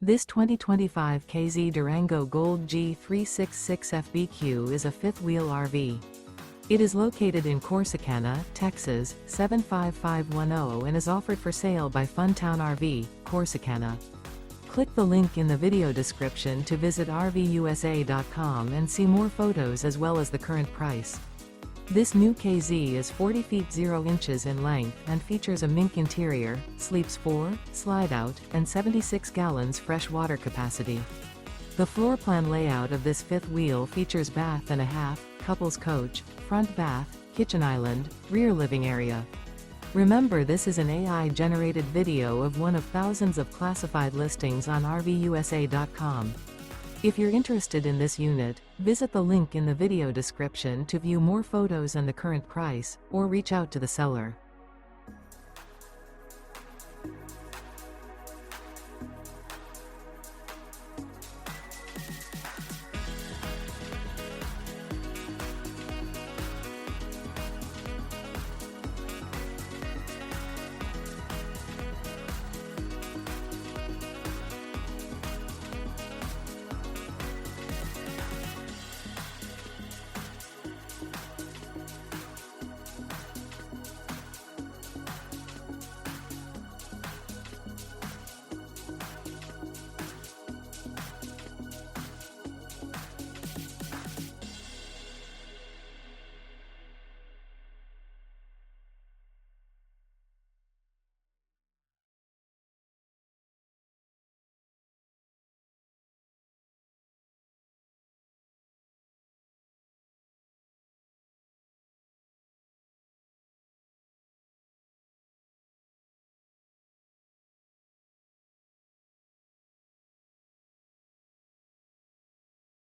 This 2025 K-Z Durango Gold G366FBQ is a fifth-wheel RV. It is located in Corsicana, Texas, 75510 and is offered for sale by Funtown RV, Corsicana. Click the link in the video description to visit RVUSA.com and see more photos as well as the current price. This new K-Z is 40 feet 0 inches in length and features a MINK interior, sleeps 4, slide-out, and 76 gallons fresh water capacity. The floor plan layout of this fifth wheel features bath and a half, couples coach, front bath, kitchen island, rear living area. Remember, this is an AI-generated video of one of thousands of classified listings on RVUSA.com. If you're interested in this unit, visit the link in the video description to view more photos and the current price, or reach out to the seller.